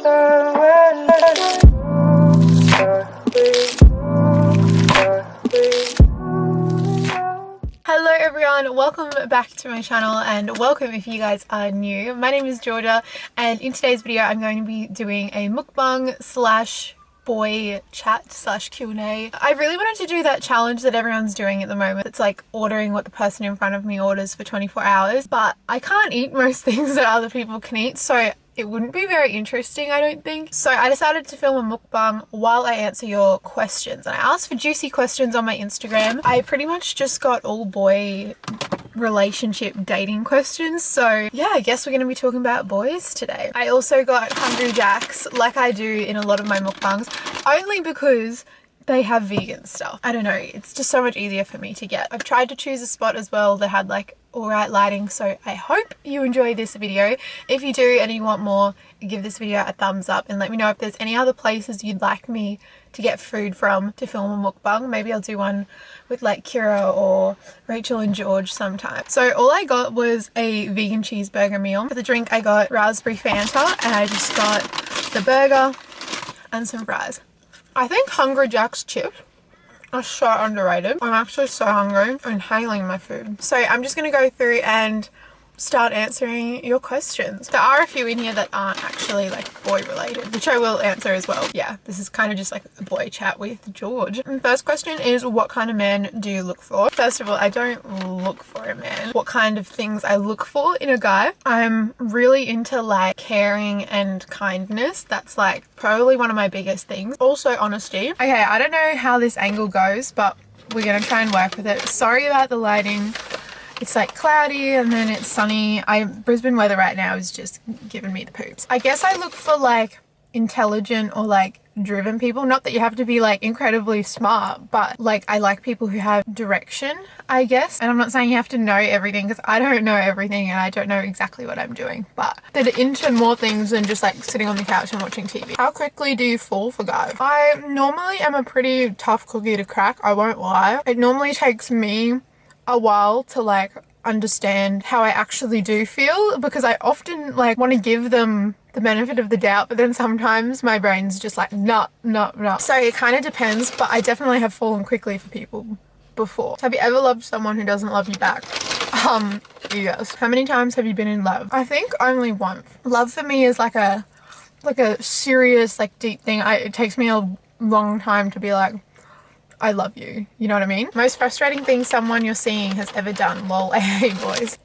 Hello everyone, welcome back to my channel and welcome if you guys are new. My name is Georgia and in today's video I'm going to be doing a mukbang slash boy chat slash Q&A. I really wanted to do that challenge that everyone's doing at the moment. It's like ordering what the person in front of me orders for 24 hours, but I can't eat most things that other people can eat, so it wouldn't be very interesting, I don't think. So I decided to film a mukbang while I answer your questions. And I asked for juicy questions on my Instagram. I pretty much just got all boy relationship dating questions. So yeah, I guess we're going to be talking about boys today. I also got Hungry Jacks like I do in a lot of my mukbangs, only because they have vegan stuff. I don't know, it's just so much easier for me to get. I've tried to choose a spot as well that had like alright lighting, so I hope you enjoy this video. If you do and you want more, give this video a thumbs up and let me know if there's any other places you'd like me to get food from to film a mukbang. Maybe I'll do one with like Kira or Rachel and George sometime. So all I got was a vegan cheeseburger meal. For the drink I got raspberry Fanta and I just got the burger and some fries. I think Hungry Jack's chips are so underrated. I'm actually so hungry. I'm inhaling my food. So I'm just going to go through and start answering your questions. There are a few in here that aren't actually like boy related, which I will answer as well. Yeah, this is kind of just like a boy chat with George. And first question is, what kind of man do you look for? First of all, I don't look for a man. What kind of things I look for in a guy? I'm really into like caring and kindness. That's like probably one of my biggest things. Also honesty. Okay, I don't know how this angle goes, but we're gonna try and work with it. Sorry about the lighting. It's like cloudy and then it's sunny. Brisbane weather right now is just giving me the poops. I guess I look for like intelligent or like driven people. Not that you have to be like incredibly smart, but like I like people who have direction, I guess. And I'm not saying you have to know everything, because I don't know everything and I don't know exactly what I'm doing, but that are into more things than just like sitting on the couch and watching TV. How quickly do you fall for guys? I normally am a pretty tough cookie to crack, I won't lie. It normally takes me a while to like understand how I actually do feel, because I often like want to give them the benefit of the doubt, but then sometimes my brain's just like no. So it kind of depends, but I definitely have fallen quickly for people before. Have you ever loved someone who doesn't love you back? Yes. How many times have you been in love? I think only once. Love for me is like a serious like deep thing. It takes me a long time to be like, I love you. You know what I mean? Most frustrating thing someone you're seeing has ever done. Lol, I hate boys.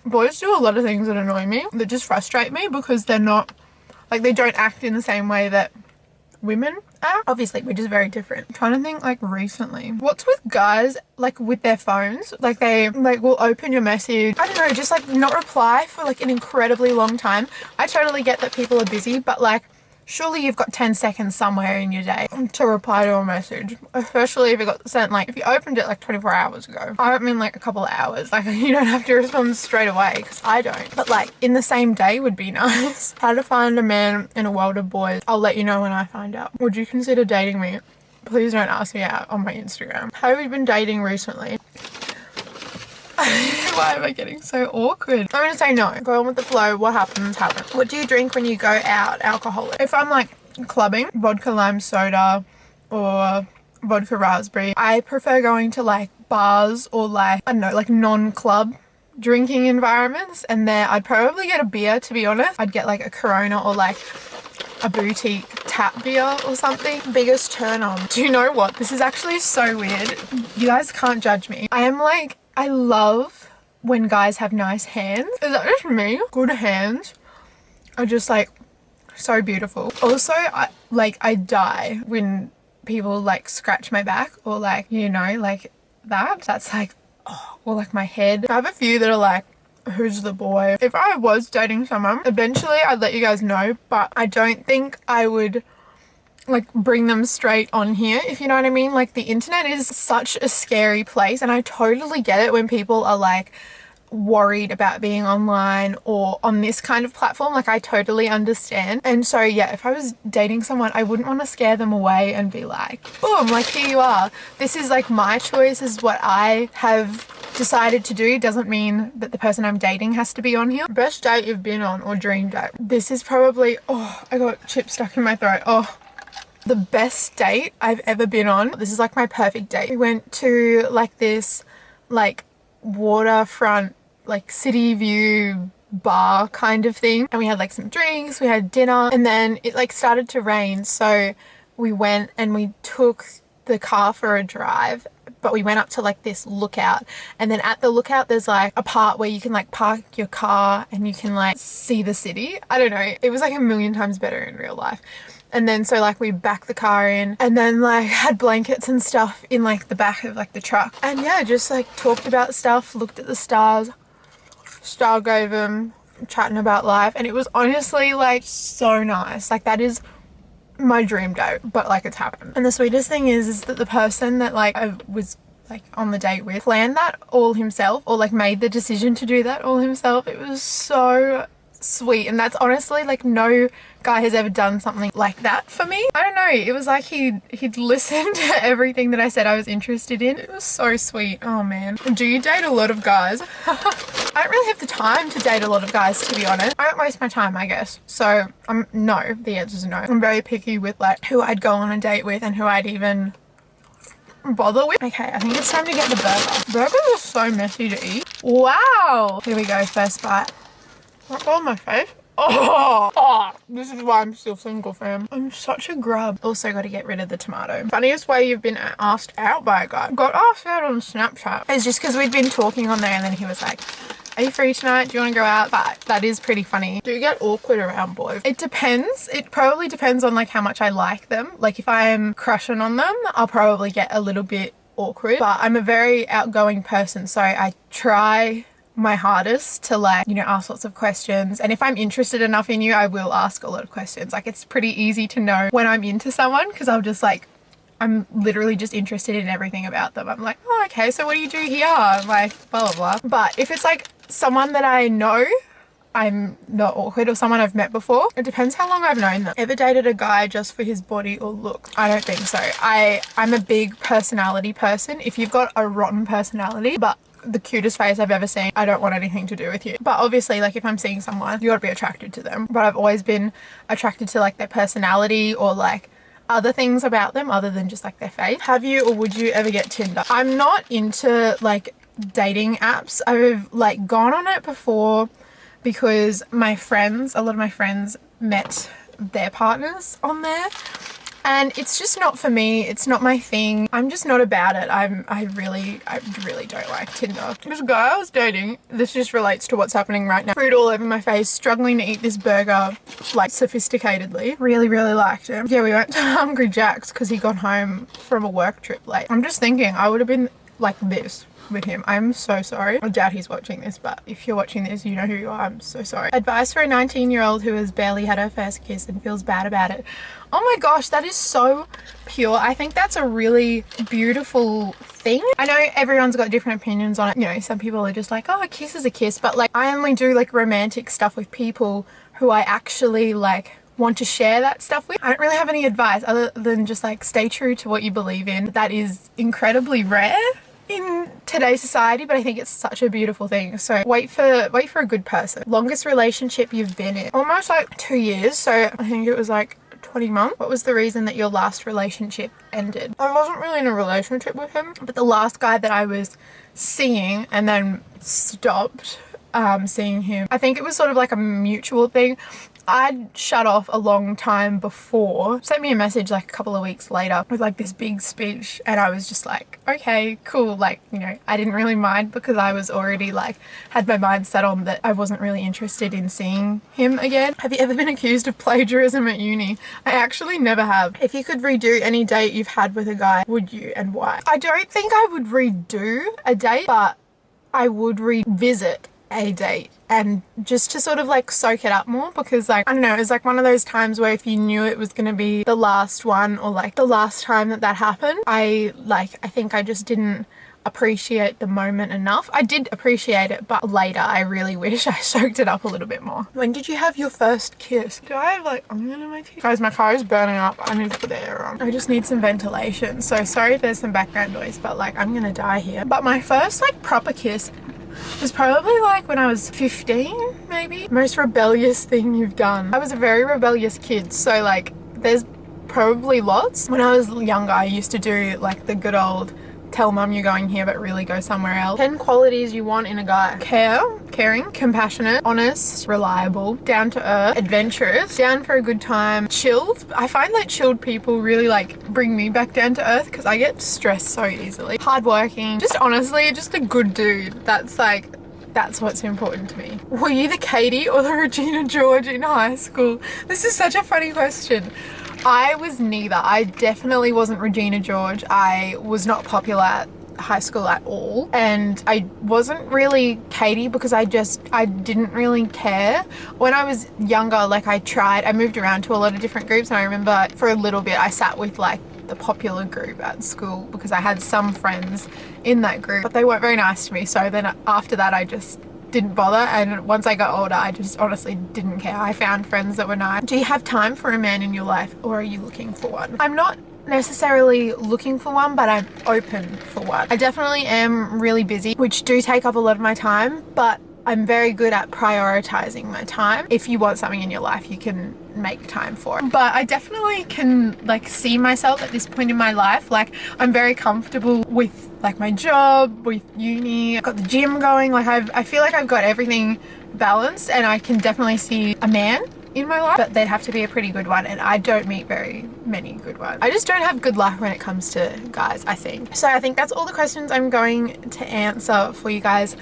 Boys do a lot of things that annoy me, that just frustrate me, because they're not, like, they don't act in the same way that women act. Obviously, we're just very different. I'm trying to think like recently. What's with guys like with their phones? Like they like will open your message, I don't know, just like not reply for like an incredibly long time. I totally get that people are busy, but like surely you've got 10 seconds somewhere in your day to reply to a message, especially if it got sent like if you opened it like 24 hours ago. I don't mean like a couple of hours, like you don't have to respond straight away, because I don't, but like in the same day would be nice. How to find a man in a world of boys? I'll let you know when I find out. Would you consider dating me? Please don't ask me out on my Instagram. Have you been dating recently? Why am I getting so awkward? I'm gonna say no. Go on with the flow. What happens, happens. What do you drink when you go out? Alcoholic. If I'm like clubbing, vodka lime soda or vodka raspberry. I prefer going to like bars or like, I don't know, like non-club drinking environments, and there I'd probably get a beer, to be honest. I'd get like a Corona or like a boutique tap beer or something. Biggest turn on. Do you know what? This is actually so weird. You guys can't judge me. I love when guys have nice hands. Is that just me? Good hands are just like so beautiful. Also, I die when people like scratch my back or like, you know, like that's like, oh, or like my head. I have a few that are like, who's the boy? If I was dating someone, eventually I'd let you guys know, but I don't think I would like bring them straight on here, if you know what I mean. Like the internet is such a scary place, and I totally get it when people are like worried about being online or on this kind of platform. Like I totally understand. And so yeah, if I was dating someone, I wouldn't want to scare them away and be like, boom, like here you are, this is like my choice, is what I have decided to do doesn't mean that the person I'm dating has to be on here. Best date you've been on or dream date? This is probably, oh, I got chips stuck in my throat. Oh, the best date I've ever been on. This is like my perfect date. We went to like this like waterfront, like city view bar kind of thing, and we had like some drinks, we had dinner, and then it like started to rain, so we went and we took the car for a drive, but we went up to like this lookout, and then at the lookout there's like a part where you can like park your car and you can like see the city. I don't know, it was like a million times better in real life. And then so like we backed the car in and then like had blankets and stuff in like the back of like the truck, and yeah, just like talked about stuff, looked at the stars, stargazing, chatting about life, and it was honestly like so nice. Like that is my dream date, but like it's happened. And the sweetest thing is that the person that like I was like on the date with planned that all himself, or like made the decision to do that all himself. It was so sweet, and that's honestly like no guy has ever done something like that for me. I don't know, it was like he'd listened to everything that I said I was interested in. It was so sweet. Oh man. Do you date a lot of guys? I don't really have the time to date a lot of guys, to be honest. I don't waste my time, I guess. So no, the answer is no. I'm very picky with like who I'd go on a date with and who I'd even bother with. Okay, I think it's time to get the burger. Burgers are so messy to eat. Wow. Here we go, first bite. What's on my face? Oh, this is why I'm still single, fam. I'm such a grub. Also got to get rid of the tomato. Funniest way you've been asked out by a guy. Got asked out on Snapchat. It's just because we'd been talking on there, and then he was like, are you free tonight? Do you want to go out? But that is pretty funny. Do you get awkward around boys? It depends. It probably depends on like how much I like them. Like if I'm crushing on them, I'll probably get a little bit awkward. But I'm a very outgoing person, so I try my hardest to like, you know, ask lots of questions, and if I'm interested enough in you, I will ask a lot of questions. Like it's pretty easy to know when I'm into someone because I'll just like, I'm literally just interested in everything about them. I'm like, oh okay, so what do you do here? I'm like blah blah blah. But if it's like someone that I know, I'm not awkward, or someone I've met before. It depends how long I've known them. Ever dated a guy just for his body or looks? I don't think so. I'm a big personality person. If you've got a rotten personality but the cutest face I've ever seen, I don't want anything to do with you. But obviously like if I'm seeing someone, you gotta be attracted to them. But I've always been attracted to like their personality or like other things about them other than just like their face. Have you or would you ever get Tinder? I'm not into like dating apps. I've like gone on it before because my friends, a lot of my friends met their partners on there, and it's just not for me. It's not my thing. I'm just not about it. I really don't like Tinder. This guy I was dating, this just relates to what's happening right now. Food all over my face, struggling to eat this burger like sophisticatedly. Really liked him. Yeah, we went to Hungry Jack's because he got home from a work trip late. I'm just thinking I would have been like this with him. I'm so sorry. I doubt he's watching this, but if you're watching this, you know who you are. I'm so sorry. Advice for a 19-year-old who has barely had her first kiss and feels bad about it. Oh my gosh, that is so pure. I think that's a really beautiful thing. I know everyone's got different opinions on it. You know, some people are just like, oh, a kiss is a kiss, but like I only do like romantic stuff with people who I actually like want to share that stuff with. I don't really have any advice other than just like stay true to what you believe in. That is incredibly rare in today's society, but I think it's such a beautiful thing. So wait for a good person. Longest relationship you've been in? Almost like 2 years, so I think it was like 20 months. What was the reason that your last relationship ended? I wasn't really in a relationship with him, but the last guy that I was seeing and then stopped seeing him, I think it was sort of like a mutual thing. I'd shut off a long time before. Sent me a message like a couple of weeks later with like this big speech, and I was just like, okay, cool. Like, you know, I didn't really mind because I was already like had my mind set on that I wasn't really interested in seeing him again. Have you ever been accused of plagiarism at uni? I actually never have. If you could redo any date you've had with a guy, would you, and why? I don't think I would redo a date, but I would revisit a date, and just to sort of like soak it up more, because like, I don't know, it's like one of those times where if you knew it was going to be the last one or like the last time that happened, I think I just didn't appreciate the moment enough. I did appreciate it, but later I really wish I soaked it up a little bit more. When did you have your first kiss? Do I have like onion in my teeth? Guys, my car is burning up. I need to put the air on. I just need some ventilation. So sorry if there's some background noise, but like I'm gonna die here. But my first like proper kiss was probably like when I was 15, maybe. Most rebellious thing you've done. I was a very rebellious kid, so like there's probably lots. When I was younger, I used to do like the good old tell mum you're going here but really go somewhere else. 10 qualities you want in a guy. Caring, compassionate, honest, reliable, down to earth, adventurous, down for a good time, chilled. I find that chilled people really like bring me back down to earth because I get stressed so easily. Hardworking, just honestly, just a good dude. That's what's important to me. Were you the Katie or the Regina George in high school? This is such a funny question. I was neither. I definitely wasn't Regina George. I was not popular at high school at all, and I wasn't really Katie because I didn't really care. When I was younger, like I moved around to a lot of different groups, and I remember for a little bit I sat with like the popular group at school because I had some friends in that group, but they weren't very nice to me. So then after that I just didn't bother, and once I got older I just honestly didn't care. I found friends that were nice. Do you have time for a man in your life, or are you looking for one? I'm not necessarily looking for one, but I'm open for one. I definitely am really busy, which do take up a lot of my time, but I'm very good at prioritizing my time. If you want something in your life, you can make time for it. But I definitely can like see myself at this point in my life. Like I'm very comfortable with like my job, with uni. I've got the gym going. Like I feel like I've got everything balanced, and I can definitely see a man in my life, but they'd have to be a pretty good one, and I don't meet very many good ones. I just don't have good luck when it comes to guys, I think. So I think that's all the questions I'm going to answer for you guys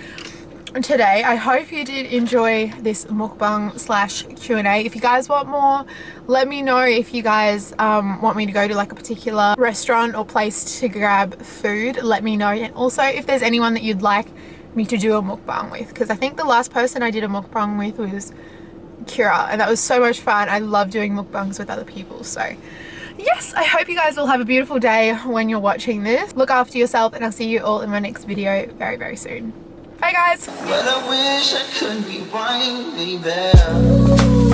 today. I hope you did enjoy this mukbang slash Q&A. If you guys want more, let me know. If you guys want me to go to like a particular restaurant or place to grab food, let me know. And also if there's anyone that you'd like me to do a mukbang with, because I think the last person I did a mukbang with was Kira, and that was so much fun. I love doing mukbangs with other people. So yes, I hope you guys will have a beautiful day when you're watching this. Look after yourself, and I'll see you all in my next video very, very soon. Bye guys. Well, I wish I could be right, baby.